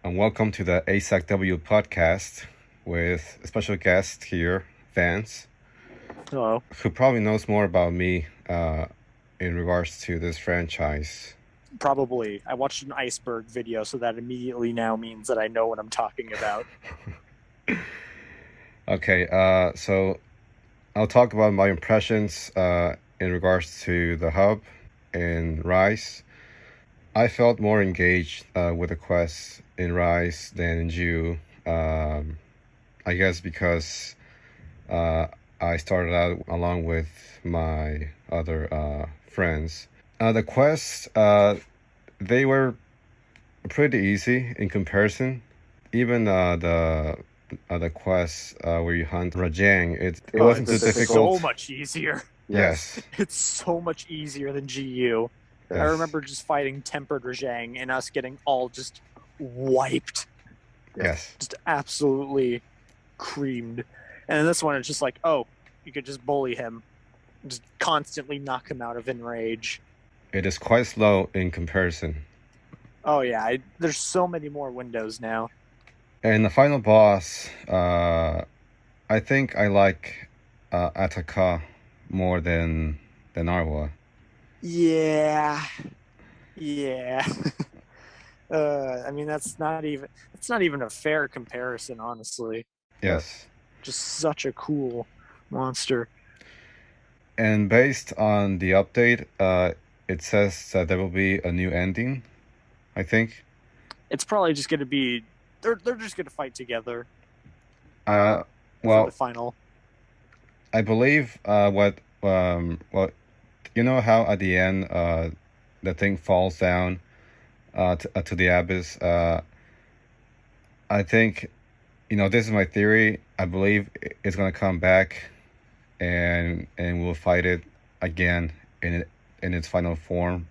and welcome to the ASACW podcast with a special guest here, Vance, Hello. who probably knows more about me in regards to this franchise. Probably. I watched an iceberg video, so that immediately now means that I know what I'm talking about. Okay, so I'll talk about my impressions in regards to the hub in Rise. I felt more engaged with the quest in Rise than in Jew. I guess because uh, I started out along with my other friends. The quests, they were pretty easy in comparison. Even the quest where you hunt Rajang, it wasn't too It's difficult. so much easier. Yes. It's so much easier than GU. I Yes. remember just fighting Tempered Rajang and us getting all just wiped. Yes. Just absolutely creamed. And this one, it's just like, oh, you could just bully him. Just constantly knock him out of enrage. It is quite slow in comparison. Oh, yeah. There's so many more windows now. And the final boss, I think I like Ataka more than Arwa. Yeah. Yeah. I mean, that's not even a fair comparison, honestly. Yes. Just such a cool monster. And based on the update, it says that there will be a new ending, I think. It's probably just going to be they're just going to fight together. Well, for the final. I believe well, you know how at the end the thing falls down to the abyss. I think, this is my theory. I believe it's gonna come back, and we'll fight it again in its final form.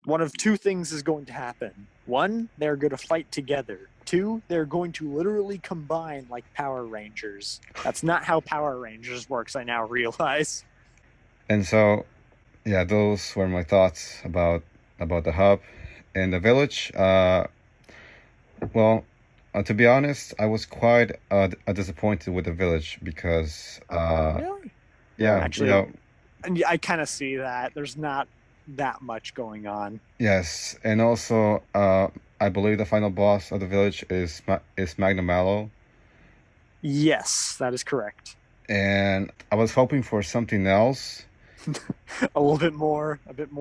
One of two things is going to happen. One, they're going to fight together. Two, they're going to literally combine like Power Rangers. That's not how Power Rangers works, I now realize. And so, yeah, those were my thoughts about the hub and the village. Well, to be honest, I was quite disappointed with the village because, Really? yeah, Actually, I kind of see that. There's not that much going on. yes, and also, I believe the final boss of the village is Magna Mallow, Yes, that is correct. and I was hoping for something else. A bit more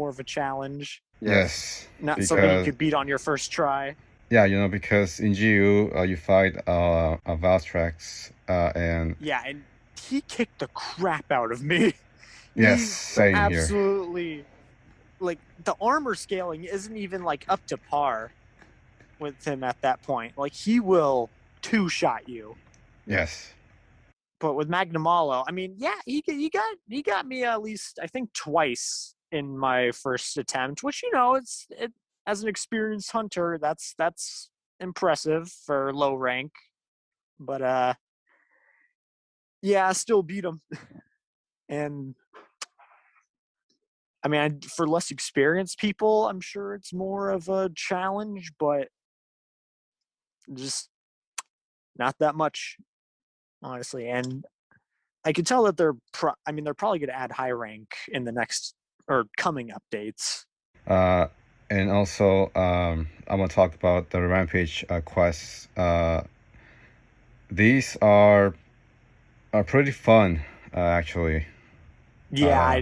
of a challenge. Yes, Not something you could beat on your first try. Yeah, because in GU you fight a Valstrax, and yeah, and he kicked the crap out of me. Yes, same here. Absolutely. Like the armor scaling isn't even like up to par with him at that point. Like he will two-shot you. Yes. But with Magnamalo, I mean, yeah, he got me at least I think twice in my first attempt, which as an experienced hunter, that's impressive for low rank. But yeah, I still beat him. And I mean, for less experienced people, I'm sure it's more of a challenge, but just not that much, honestly. And I can tell that they're probably going to add high rank in the next or coming updates. And also, I'm gonna talk about the Rampage quests. These are pretty fun, actually. Yeah,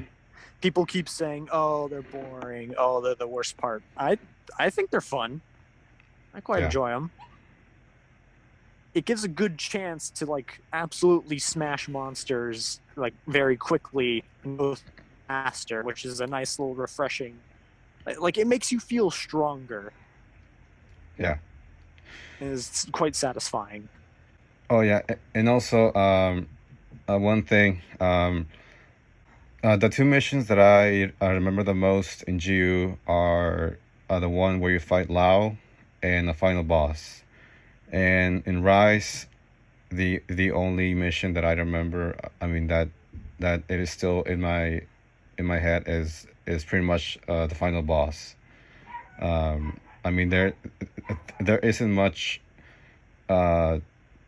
people keep saying, "Oh, they're boring. Oh, they're the worst part." I think they're fun. I quite enjoy them. It gives a good chance to like absolutely smash monsters like very quickly and go faster, which is a nice little refreshing. Like it makes you feel stronger. Yeah. It's quite satisfying. Oh yeah, and also one thing, the two missions that I remember the most in GU are the one where you fight Lao and the final boss. And in Rise, the only mission that I remember, I mean that it is still in my head is pretty much the final boss. I mean there isn't much uh,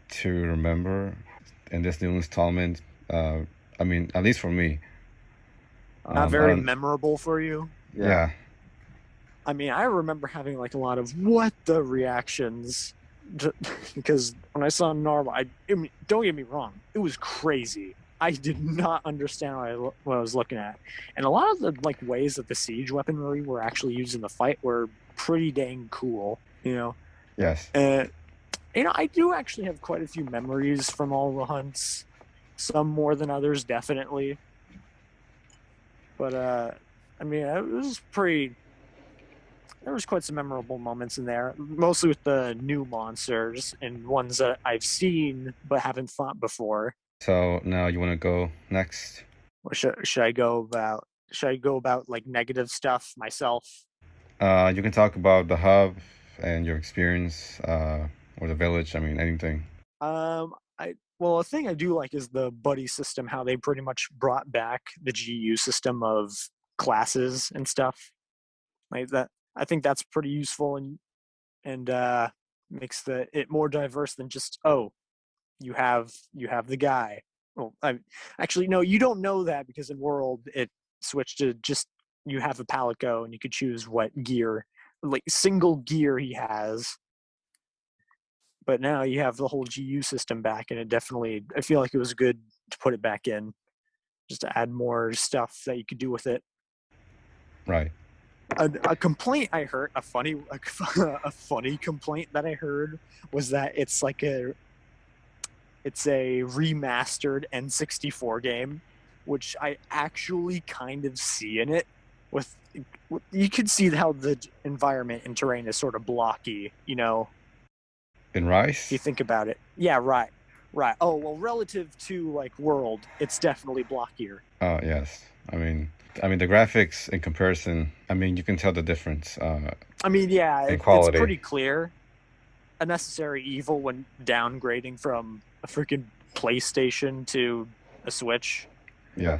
to remember in this new installment. Uh, I mean, at least for me. Not I very don't. memorable for you. Yeah. I mean, I remember having like a lot of what the reactions because when I saw normal, I mean, don't get me wrong, it was crazy. I did not understand what I was looking at, and a lot of the like ways that the siege weaponry were actually used in the fight were pretty dang cool. Yes. And I do actually have quite a few memories from all the hunts, some more than others, definitely. But I mean, it was pretty. There was quite some memorable moments in there, mostly with the new monsters and ones that I've seen but haven't fought before. So now you want to go next? Or should I go about? Should I go about like negative stuff myself? You can talk about the hub and your experience, or the village. I mean, anything. I well, a thing I do like is the buddy system. How they pretty much brought back the GU system of classes and stuff like that. I think that's pretty useful and makes it more diverse than just you have the guy. Well, actually no, you don't know that because in World it switched to just you have a Palico and you could choose what gear, like single gear he has. But now you have the whole GU system back, and I feel like it was good to put it back in just to add more stuff that you could do with it. Right. A complaint I heard, a funny complaint that I heard was that it's a remastered N64 game, which I actually kind of see in it. With you could see how the environment and terrain is sort of blocky, In if you Rise? think about it. Yeah, right. Right. Oh, well, relative to like World, it's definitely blockier. Oh, yes. I mean the graphics in comparison. I mean, you can tell the difference I mean, yeah, in it's quality. pretty clear. A necessary evil when downgrading from a freaking PlayStation to a Switch. Yeah.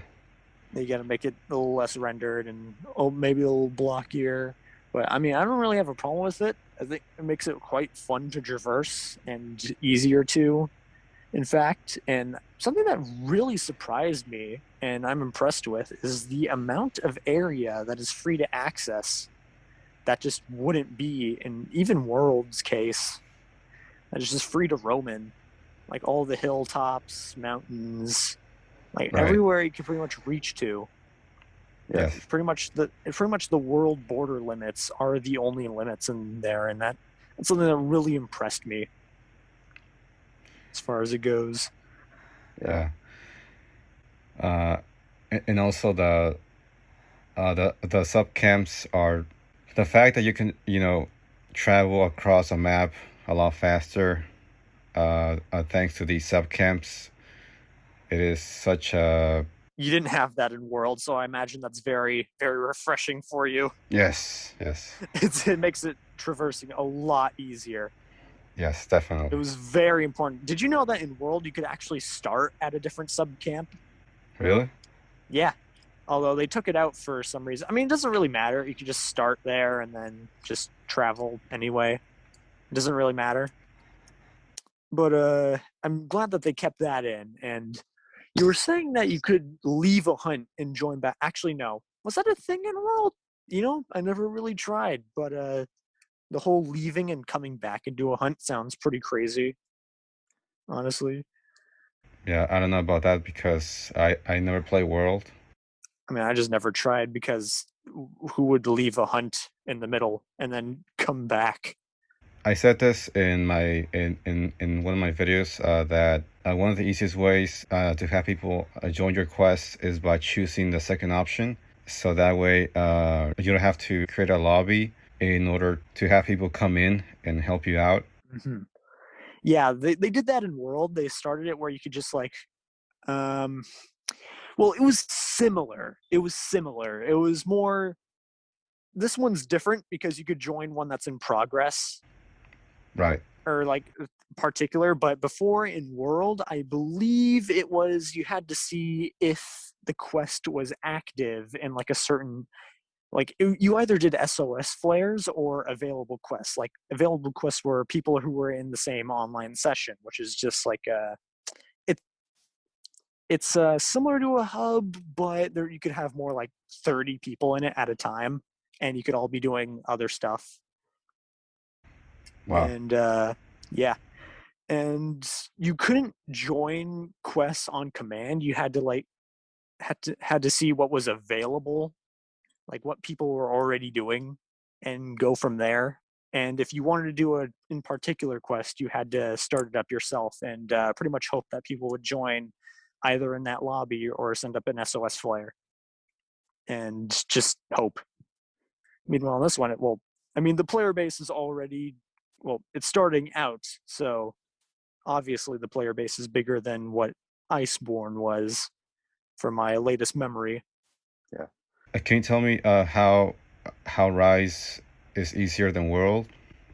You got to make it a little less rendered and maybe a little blockier. But I mean, I don't really have a problem with it. I think it makes it quite fun to traverse and easier to, in fact. And something that really surprised me and I'm impressed with is the amount of area that is free to access that just wouldn't be in even World's case. That is just free to roam in. Like all the hilltops, mountains, like Right. everywhere you can pretty much reach to. Yeah, Yes. pretty much the world border limits are the only limits in there, and that's something that really impressed me as far as it goes. Yeah. Yeah. Uh, and also the sub camps are the fact that you can travel across a map a lot faster, thanks to these sub camps. It is such a You didn't have that in World, so I imagine that's very, very refreshing for you. yes, yes, It makes it traversing a lot easier. yes, It definitely. was very important. Did you know that in World you could actually start at a different sub camp? Really? Yeah. Although they took it out for some reason. I mean, it doesn't really matter. You could just start there and then just travel anyway. It doesn't really matter. But I'm glad that they kept that in. And you were saying that you could leave a hunt and join back. Actually, no. Was that a thing in World? I never really tried, but the whole leaving and coming back into a hunt sounds pretty crazy, honestly. Yeah, I don't know about that because I never play World. I mean, I just never tried because who would leave a hunt in the middle and then come back? I said this in in one of my videos, that one of the easiest ways to have people join your quest is by choosing the second option. So that way, you don't have to create a lobby in order to have people come in and help you out. Mm-hmm. Yeah, they did that in World. They started it where you could just like, um, well, it was similar. It was more. This one's different because you could join one that's in progress Right. or like particular. But before in World, I believe it was you had to see if the quest was active in like a certain Like you either did SOS flares or available quests. Like available quests were people who were in the same online session, which is just like it it's similar to a hub, but there you could have more like 30 people in it at a time, and you could all be doing other stuff. Wow. And yeah, and you couldn't join quests on command. You had to had to see what was available, like what people were already doing, and go from there. And if you wanted to do a in particular quest, you had to start it up yourself and pretty much hope that people would join either in that lobby or send up an SOS flare and just hope. Meanwhile, this one, I mean, the player base is already, it's starting out, so obviously the player base is bigger than what Iceborne was from my latest memory. Yeah. Can you tell me how Rise is easier than World?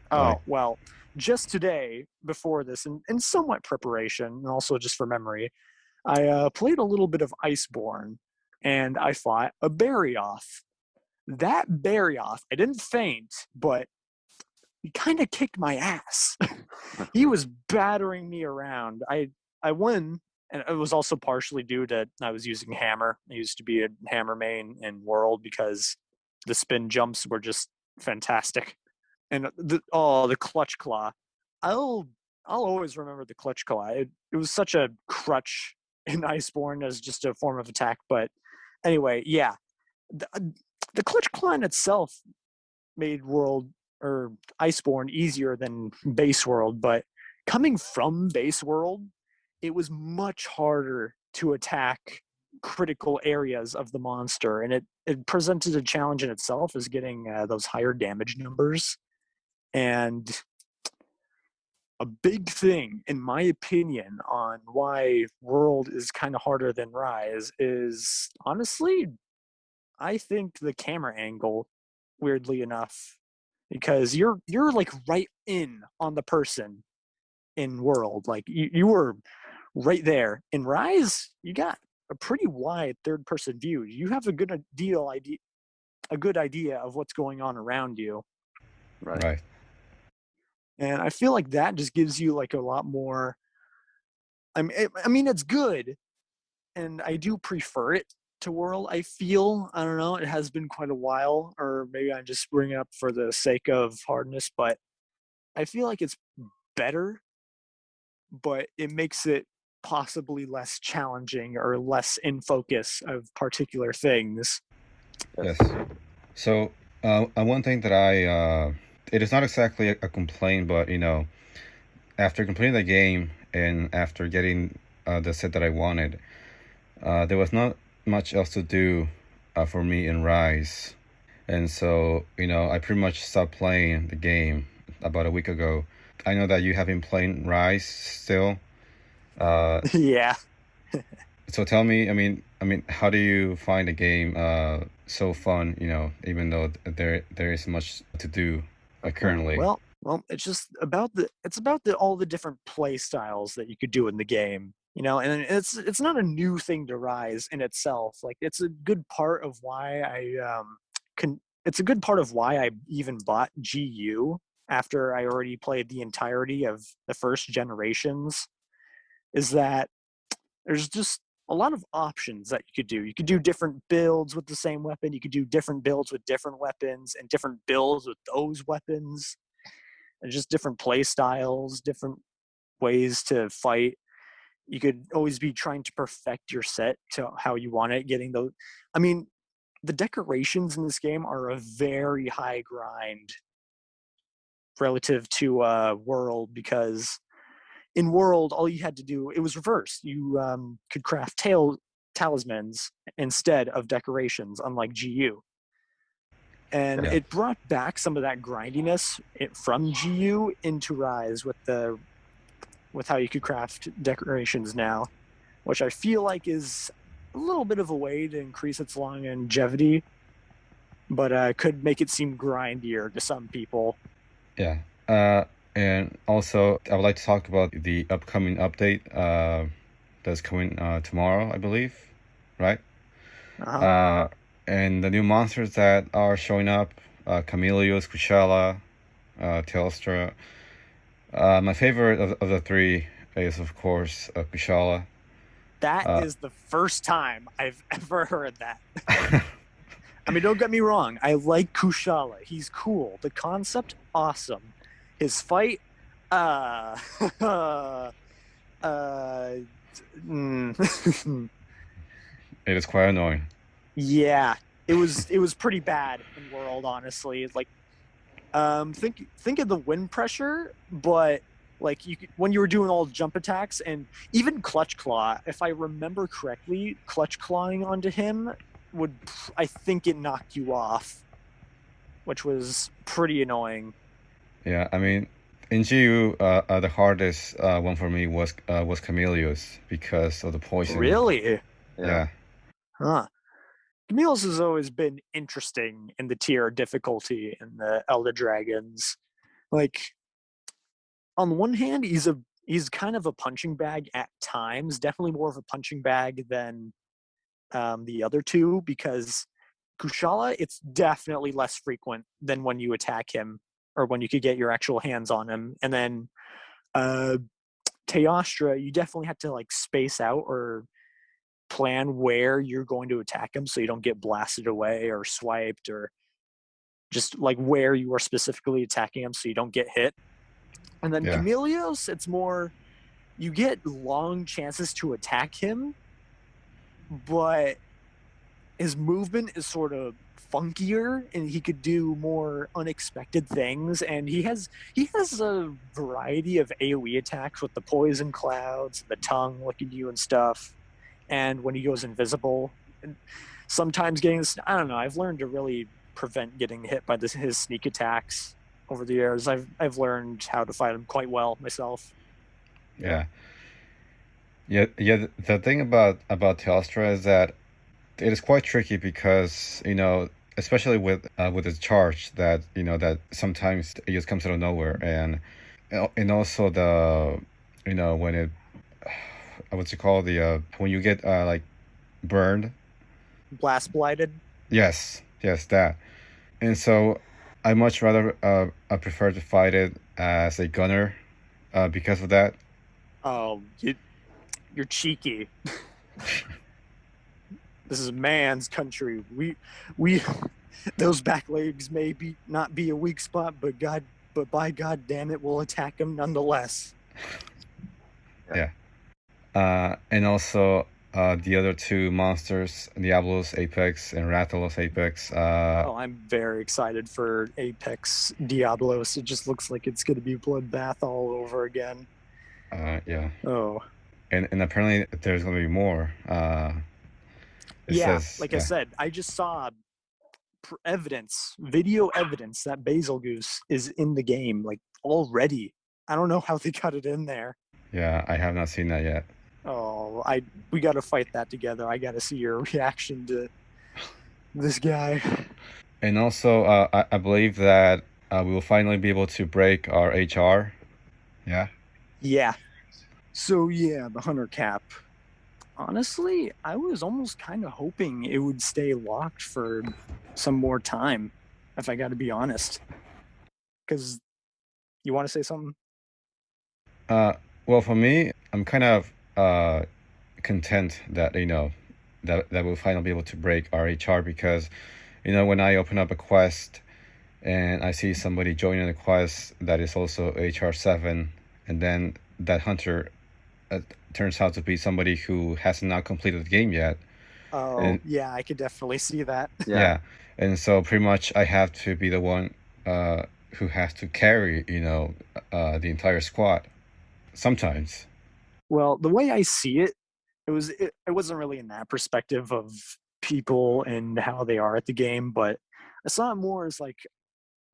Like, Oh, well, just today, before this, in somewhat preparation, and also just for memory, I played a little bit of Iceborne, and I fought a Barrioth. That Barrioth, I didn't faint, but he kind of kicked my ass. He was battering me around. I won, and it was also partially due to I was using hammer. I used to be a hammer main in World because the spin jumps were just fantastic. And the clutch claw, I'll I'll always remember the clutch claw. It was such a crutch in Iceborne as just a form of attack. But anyway, yeah, the, the clutch claw in itself made World or Iceborne easier than Base World, but coming from Base World, it was much harder to attack critical areas of the monster, and it presented a challenge in itself as getting those higher damage numbers. And a big thing, in my opinion, on why World is kind of harder than Rise is honestly, I think the camera angle, weirdly enough, because you're like right in on the person in World. Like you were right there. In Rise, you got a pretty wide third person view. You have a good idea of what's going on around you. right. And I feel like that just gives you like a lot more. I mean, it's good, and I do prefer it to World. I feel I don't know. It has been quite a while, or maybe I'm just bringing it up for the sake of hardness, but I feel like it's better, but it makes it possibly less challenging or less in focus of particular things. Yes. So, one thing that it is not exactly a complaint, but after completing the game and after getting the set that I wanted, there was not much else to do for me in Rise. And so, I pretty much stopped playing the game about a week ago. I know that you have been playing Rise still. Uh, Yeah. so tell me, how do you find the game so fun? Even though there is much to do currently. Well, it's about the all the different play styles that you could do in the game. And it's not a new thing to Rise in itself. Like it's a good part of why it's a good part of why I even bought GU after I already played the entirety of the first generations, is that there's just a lot of options that you could do. You could do different builds with the same weapon. You could do different builds with different weapons and different builds with those weapons, and just different play styles, different ways to fight. You could always be trying to perfect your set to how you want it, getting those. I mean, the decorations in this game are a very high grind relative to World, because in World, all you had to do, it was reversed. You could craft talismans instead of decorations, unlike GU. And Yeah. it brought back some of that grindiness from GU into Rise with how you could craft decorations now, which I feel like is a little bit of a way to increase its longevity, but could make it seem grindier to some people. Yeah. And also, I would like to talk about the upcoming update that's coming tomorrow, I believe, right? Uh-huh. Uh, And the new monsters that are showing up, Chameleos, Kushala, Telstra. My favorite of the three is, of course, Kushala. That Uh, is the first time I've ever heard that. I mean, don't get me wrong. I like Kushala. He's cool. The concept, awesome. His fight, uh, uh, mm, it is quite annoying. yeah, it was pretty bad in World, honestly. Like, think of the wind pressure, but like when you were doing all jump attacks and even clutch claw, if I remember correctly, clutch clawing onto him would, I think it knocked you off, which was pretty annoying. Yeah, I mean, in GU, the hardest one for me was Chameleos because of the poison. Really? Yeah. Yeah, Huh. Camille's has always been interesting in the tier difficulty in the Elder Dragons. Like, on the one hand, he's kind of a punching bag at times, definitely more of a punching bag than the other two, because Kushala, it's definitely less frequent than when you attack him or when you could get your actual hands on him. And then uh, Teostra, you definitely have to like space out or plan where you're going to attack him so you don't get blasted away or swiped, or just like where you are specifically attacking him so you don't get hit. And then yeah, Chameleos, it's more you get long chances to attack him, but his movement is sort of funkier and he could do more unexpected things, and he has a variety of AoE attacks with the poison clouds, the tongue licking you and stuff, and when he goes invisible, and sometimes getting, I don't know, I've learned to really prevent getting hit by his sneak attacks over the years. I've learned how to fight him quite well myself. yeah, yeah, yeah. The thing about Telstra is that it is quite tricky because especially with its charge that that sometimes it just comes out of nowhere, and also the when it what's it called, the when you get like burned. Blast blighted. Yes, yes, that. And so I much rather I prefer to fight it as a gunner because of that. Oh, you're cheeky. This is man's country. We those back legs may be not be a weak spot, but by God damn it, we'll attack them nonetheless. Yeah. And also the other two monsters, Diablos Apex and Rathalos Apex. Oh, I'm very excited for Apex Diablos. It just looks like it's going to be bloodbath all over again. Yeah. Oh, And apparently there's going to be more. It yeah. says, Like I yeah. said, I just saw video evidence that Basil Goose is in the game, like already. I don't know how they got it in there. Yeah, I have not seen that yet. Oh, we got to fight that together. I got to see your reaction to this guy. And also, I believe that we will finally be able to break our HR. Yeah. Yeah. So yeah, the hunter cap. Honestly, I was almost kind of hoping it would stay locked for some more time, if I got to be honest. Because you want to say something? Uh, well, for me, I'm kind of content that that we'll finally be able to break our HR because when I open up a quest and I see somebody joining a quest that is also HR 7, and then that hunter uh, turns out to be somebody who has not completed the game yet, Oh, and yeah, I could definitely see that. yeah, and so pretty much I have to be the one who has to carry the entire squad sometimes. Well, the way I see it, it wasn't really in that perspective of people and how they are at the game, but I saw it more as like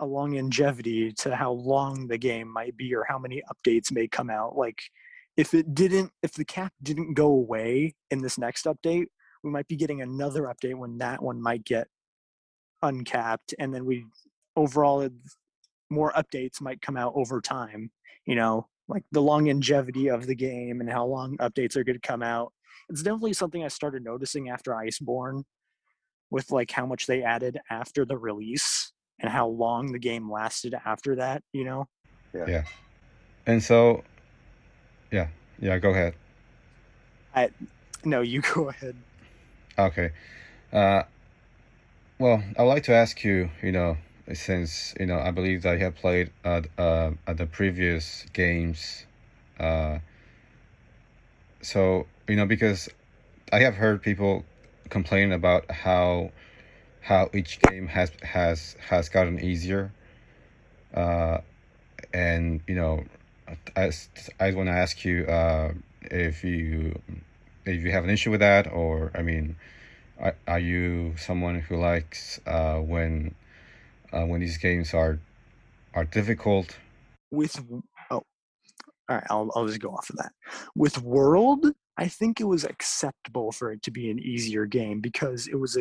a longevity to how long the game might be or how many updates may come out. Like if the cap didn't go away in this next update, we might be getting another update when that one might get uncapped, and then we overall more updates might come out over time. Like the longevity of the game and how long updates are going to come out. It's definitely something I started noticing after Iceborne. with like how much they added after the release and how long the game lasted after that, you know? Yeah. And so, yeah, yeah, go ahead. I No, you go ahead. Okay. Uh, well, I'd like to ask you, since, I believe that you have played at the previous games. Uh, so, because I have heard people complain about how each game has gotten easier. Uh, and, I, I want to ask you if you if you have an issue with that, or I mean, are you someone who likes when these games are difficult? With Oh, all right, I'll just go off of that. With World, I think it was acceptable for it to be an easier game because it was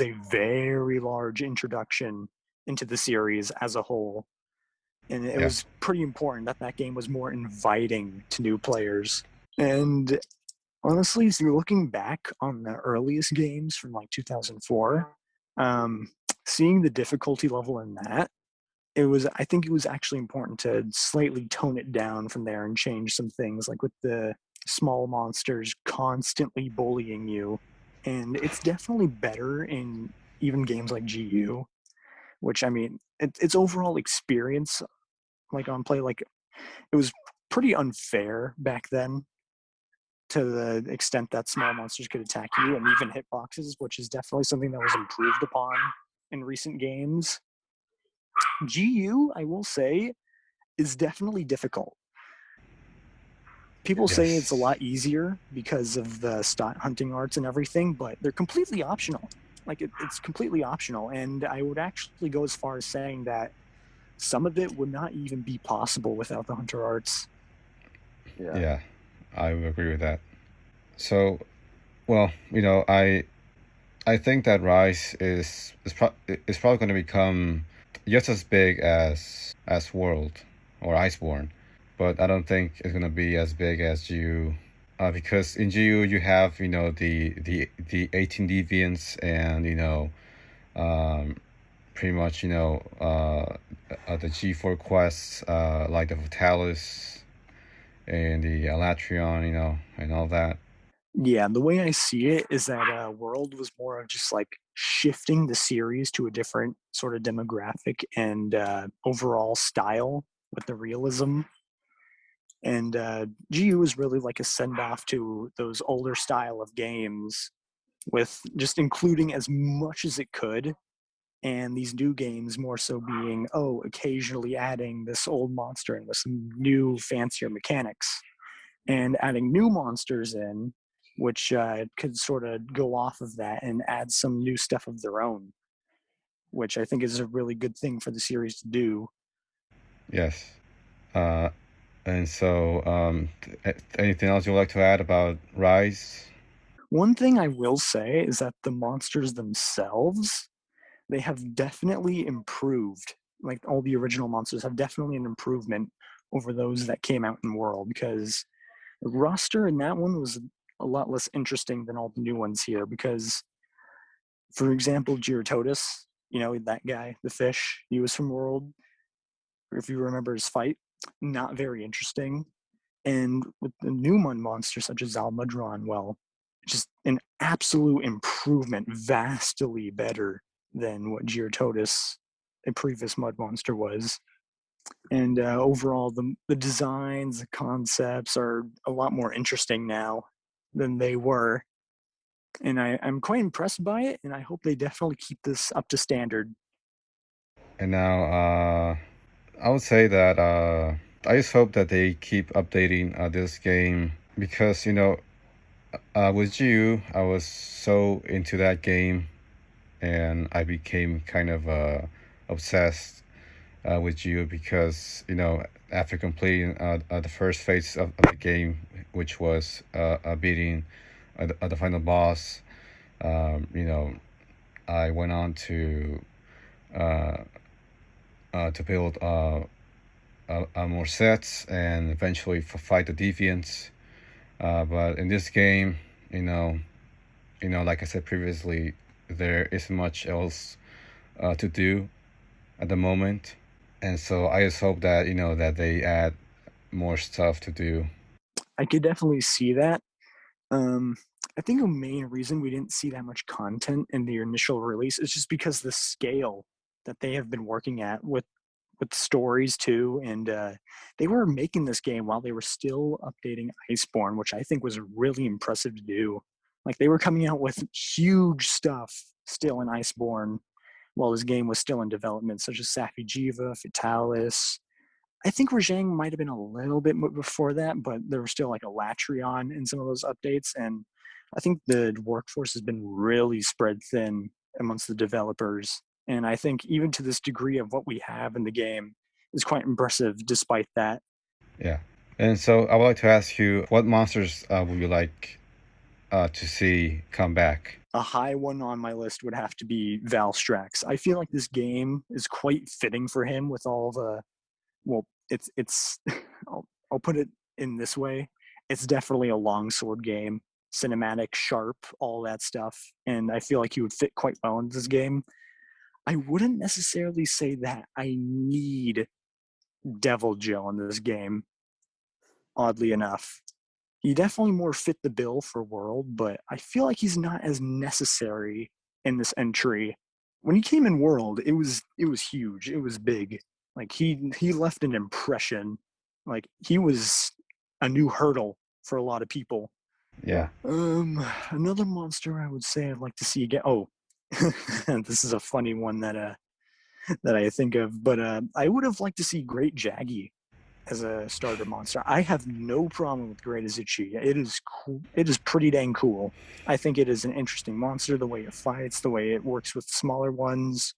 a very large introduction into the series as a whole, and it Yeah, was pretty important that that game was more inviting to new players. And honestly, so you're looking back on the earliest games from like 2004, um, seeing the difficulty level in that, I think it was actually important to slightly tone it down from there and change some things, like with the small monsters constantly bullying you. And it's definitely better in even games like GU, which I mean, its overall experience, like on play, like it was pretty unfair back then to the extent that small monsters could attack you and even hitboxes, which is definitely something that was improved upon in recent games. GU, I will say, is definitely difficult. People say it's a yes, lot easier because of the stat hunting arts and everything, but they're completely optional. Like it's completely optional, and I would actually go as far as saying that some of it would not even be possible without the hunter arts. yeah, I would agree with that. So, well, I think that Rise is probably going to become just as big as World or Iceborne, but I don't think it's going to be as big as GU, because in GU you have the 18 deviants and um, pretty much the G4 quests like the Vitalis and the Alatrion, and all that. Yeah, the way I see it is that World was more of just like shifting the series to a different sort of demographic and overall style with the realism. And GU was really like a send off to those older style of games with just including as much as it could. And these new games more so being, oh, occasionally adding this old monster in with some new, fancier mechanics and adding new monsters in, which could sort of go off of that and add some new stuff of their own, which I think is a really good thing for the series to do. Yes. Uh, and so, anything else you'd like to add about Rise? One thing I will say is that the monsters themselves, they have definitely improved. Like all the original monsters have definitely an improvement over those that came out in World because the roster in that one was a lot less interesting than all the new ones here because, for example, Gyrototus, that guy, the fish, he was from World. If you remember his fight, not very interesting. And with the new monsters such as Almudron, well, just an absolute improvement, vastly better than what Gyrototus, a previous mud monster, was. And overall, the designs, the concepts are a lot more interesting now than they were. And I'm quite impressed by it, and I hope they definitely keep this up to standard. And now, I would say that I just hope that they keep updating this game because with you, I was so into that game, and I became kind of obsessed with you because after completing the first phase of the game, which was beating the final boss, you know, I went on uh, to build more sets and eventually fight the deviants. But in this game, you know, like I said previously, there isn't much else to do at the moment, and so I just hope that that they add more stuff to do. I could definitely see that. Um, I think a main reason we didn't see that much content in the initial release is just because the scale that they have been working at with stories too, and they were making this game while they were still updating Iceborne, which I think was really impressive to do. Like they were coming out with huge stuff still in Iceborne while this game was still in development, such as Safi'jiiva, Fatalis. I think Rajang might have been a little bit before that, but there was still like a Latrion in some of those updates. And I think the workforce has been really spread thin amongst the developers. And I think even to this degree of what we have in the game is quite impressive despite that. Yeah. And so I would like to ask you, what monsters would you like to see come back? A high one on my list would have to be Valstrax. I feel like this game is quite fitting for him with all the, well, it's I'll put it in this way. It's definitely a longsword game, cinematic, sharp, all that stuff, and I feel like he would fit quite well in this game. I wouldn't necessarily say that I need Devil Jill in this game, oddly enough. He definitely more fit the bill for World, but I feel like he's not as necessary in this entry. When he came in World, it was huge. It was big. Like he left an impression. Like he was a new hurdle for a lot of people. Yeah. Another monster I would say I'd like to see again. Oh, this is a funny one that I think of, but I would have liked to see Great Jaggy as a starter monster. I have no problem with Great Azuchi. It is cool. It is pretty dang cool. I think it is an interesting monster, the way it fights, the way it works with smaller ones.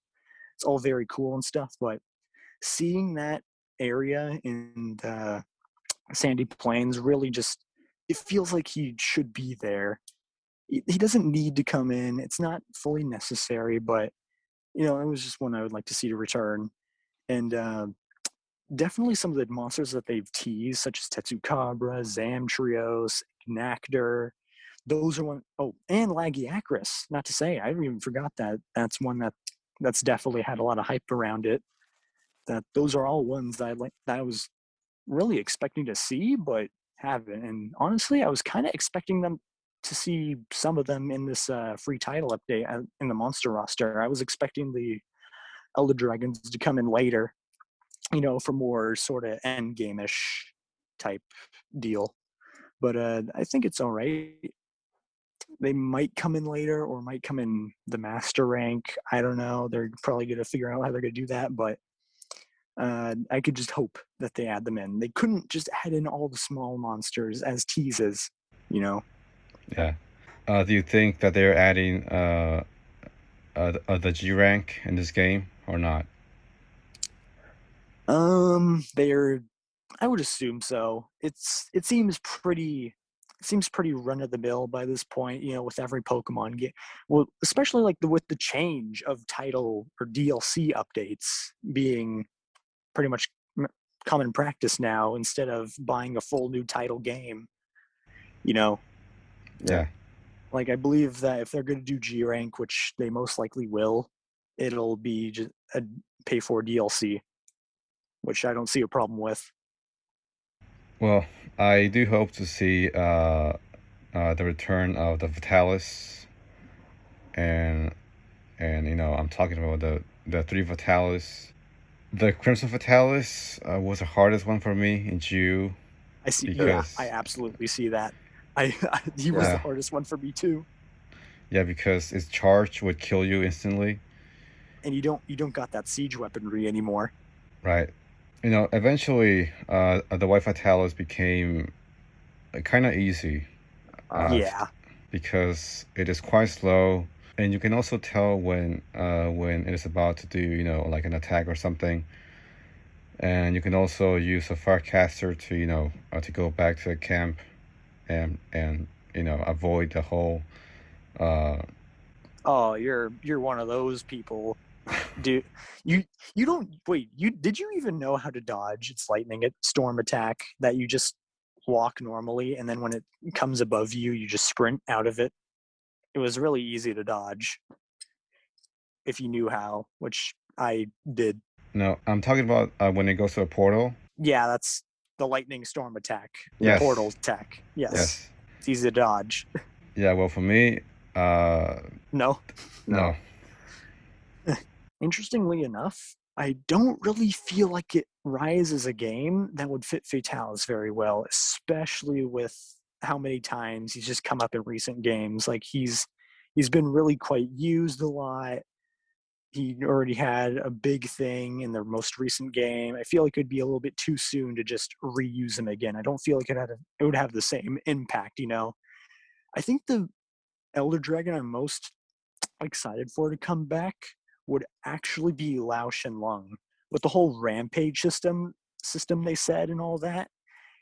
It's all very cool and stuff, but seeing that area in the Sandy Plains really just, it feels like he should be there. He doesn't need to come in. It's not fully necessary, but it was just one I would like to see to return. And definitely some of the monsters that they've teased, such as Tetsukabra, Zamtrios, Nectar. Those are one. Oh, and Lagiacrus. Not to say, I even forgot that. That's one that's definitely had a lot of hype around it. That those are all ones that I was really expecting to see, but haven't. And honestly, I was kind of expecting them to see some of them in this free title update in the monster roster. I was expecting the Elder Dragons to come in later, for more sort of end game-ish type deal. But I think it's all right. They might come in later or might come in the master rank. I don't know. They're probably going to figure out how they're going to do that, but I could just hope that they add them in. They couldn't just add in all the small monsters as teases, you know? Yeah. Do you think that they're adding the G rank in this game or not? They're I would assume so. It seems pretty run of the mill by this point, with every Pokemon game. Well, especially like with the change of title or DLC updates being pretty much common practice now instead of buying a full new title game, you know. Yeah. Like I believe that if they're going to do G rank, which they most likely will, it'll be just a pay for DLC, which I don't see a problem with. Well, I do hope to see the return of the Vitalis, and I'm talking about the three Vitalis. The Crimson Vitalis was the hardest one for me in GU I see. Yeah, I because absolutely see that. He was the yeah, hardest one for me too. yeah, because its charge would kill you instantly, And you don't got that siege weaponry anymore. right? Eventually, the White Vitalis became kind of easy, Yeah. because it is quite slow, and you can also tell when it is about to do like an attack or something. And you can also use a Firecaster to to go back to the camp and avoid the whole uh Oh, you're one of those people. Dude, you don't wait, you did you even know how to dodge its lightning storm attack that you just walk normally and then when it comes above you, you just sprint out of it? It was really easy to dodge. if you knew how, which I did. No, I'm talking about when it goes to a portal. Yeah, that's the lightning storm attack, the portal Yes. attack. Yes, Yes. it's easy to dodge. Yeah. Well, for me, No, no. no. Interestingly enough, I don't really feel like it rises a game that would fit Fatalis very well, especially with how many times he's just come up in recent games. Like he's been really quite used a lot. He already had a big thing in their most recent game. I feel like it'd be a little bit too soon to just reuse him again. I don't feel like it would have the same impact. I think the Elder Dragon I'm most excited for to come back would actually be Lao Shenlong with the whole rampage system they said and all that.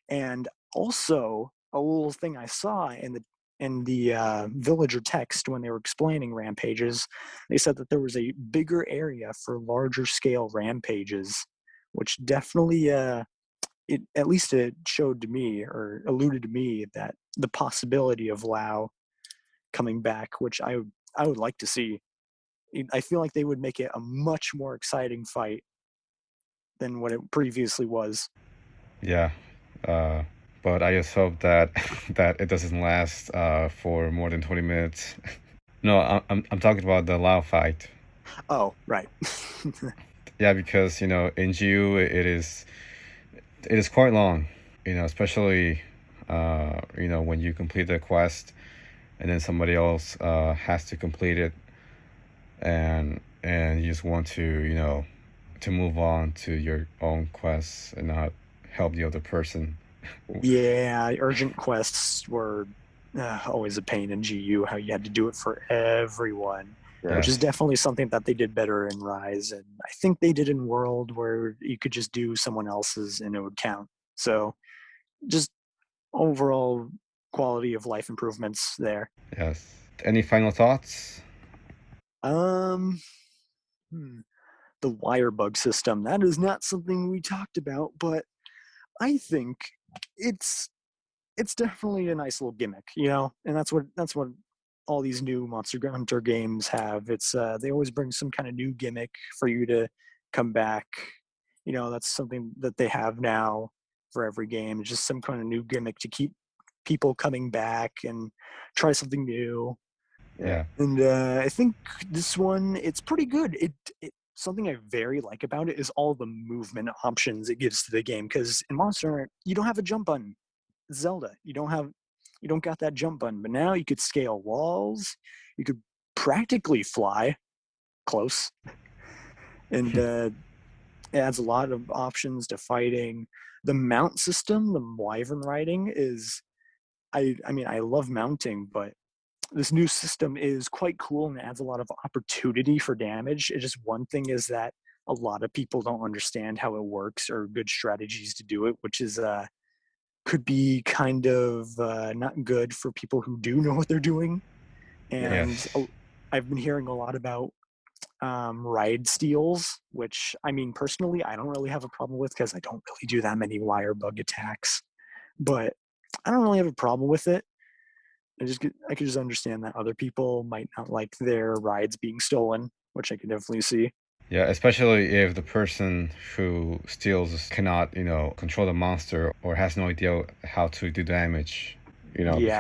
And also a little thing I saw in the villager text when they were explaining rampages, they said that there was a bigger area for larger scale rampages, which definitely it at least it showed to me or alluded to me that the possibility of Lao coming back, which I would like to see. I feel like they would make it a much more exciting fight than what it previously was. Yeah. Uh, but I just hope that that it doesn't last for more than 20 minutes. No, I'm talking about the Lao fight. Oh, right. Yeah, because in GU it is quite long. Especially when you complete the quest and then somebody else has to complete it, and you just want to move on to your own quests and not help the other person. Yeah, urgent quests were always a pain in GU, how you had to do it for everyone, which is Yes. definitely something that they did better in Rise. And I think they did in World where you could just do someone else's and it would count. So just overall quality of life improvements there. Yes. Any final thoughts? Um, hmm, the wire bug system, that is not something we talked about, but I think it's it's definitely a nice little gimmick, and that's what all these new Monster Hunter games have. It's they always bring some kind of new gimmick for you to come back. That's something that they have now for every game. It's just some kind of new gimmick to keep people coming back and try something new. Yeah. Yeah. And I think this one it's pretty good. It something I very like about it is all the movement options it gives to the game. Because in Monster Hunter, you don't have a jump button. Zelda, you don't got that jump button, but now you could scale walls. You could practically fly close, and it adds a lot of options to fighting. The mount system, the wyvern riding is. I mean, I love mounting, but this new system is quite cool and adds a lot of opportunity for damage. It's just one thing is that a lot of people don't understand how it works or good strategies to do it, which is could be kind of not good for people who do know what they're doing. And Yes. I've been hearing a lot about ride steals, which I mean, personally, I don't really have a problem with because I don't really do that many wire bug attacks. But I don't really have a problem with it. I could just understand that other people might not like their rides being stolen, which I can definitely see. Yeah, especially if the person who steals cannot, control the monster or has no idea how to do damage, Yeah.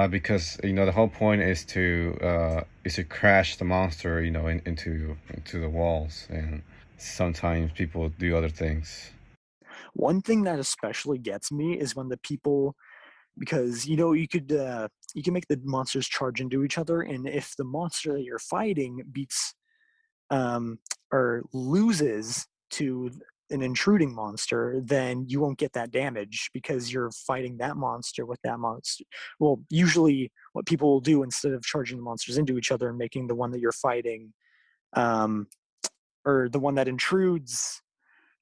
because the whole point is to crash the monster, into the walls, and sometimes people do other things. One thing that especially gets me is when the people because you can make the monsters charge into each other, and if the monster that you're fighting beats um, or loses to an intruding monster, then you won't get that damage because you're fighting that monster with that monster. Well, usually what people will do instead of charging the monsters into each other and making the one that you're fighting um, or the one that intrudes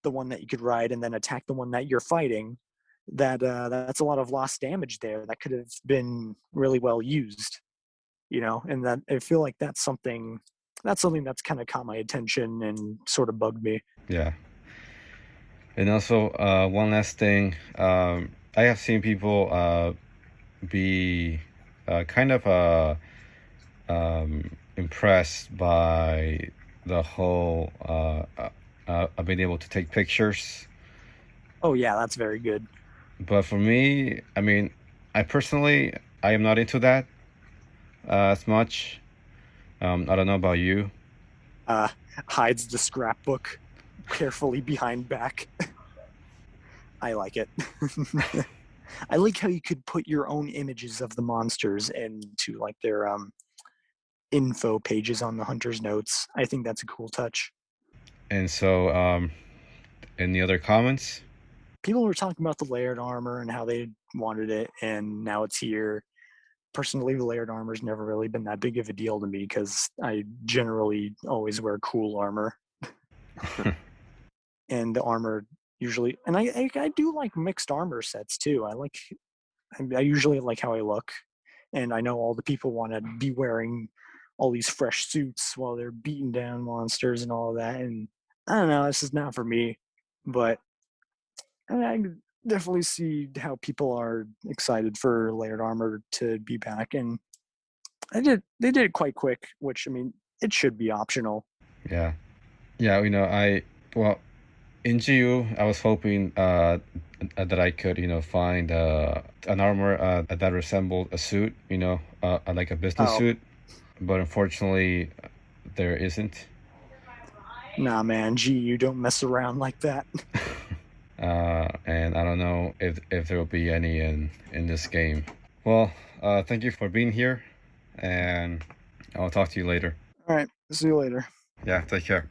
the one that you could ride and then attack the one that you're fighting, that's a lot of lost damage there that could have been really well used, and that I feel like that's something that's kind of caught my attention and sort of bugged me. Yeah. And also, one last thing, I have seen people be kind of impressed by the whole. I've been able to take pictures. Oh yeah, that's very good. But for me, I mean, I personally, I am not into that as much. I don't know about you. Uh, hides the scrapbook carefully behind back. I like it. I like how you could put your own images of the monsters into like their info pages on the hunter's notes. I think that's a cool touch. And so, any other comments? People were talking about the layered armor and how they wanted it, and now it's here. Personally, the layered armor's never really been that big of a deal to me because I generally always wear cool armor. And the armor usually, and I do like mixed armor sets too. I usually like how I look, and I know all the people want to be wearing all these fresh suits while they're beating down monsters and all of that. And I don't know, this is not for me, but I definitely see how people are excited for layered armor to be back, and they did it quite quick, which I mean it should be optional. Yeah, yeah. Well, in GU, I was hoping that I could, find an armor that resembled a suit, like a business Oh, suit. But unfortunately, there isn't. nah, man, gee, you don't mess around like that. And I don't know if there will be any in this game. Well, thank you for being here, and I'll talk to you later. All right, see you later. Yeah, take care.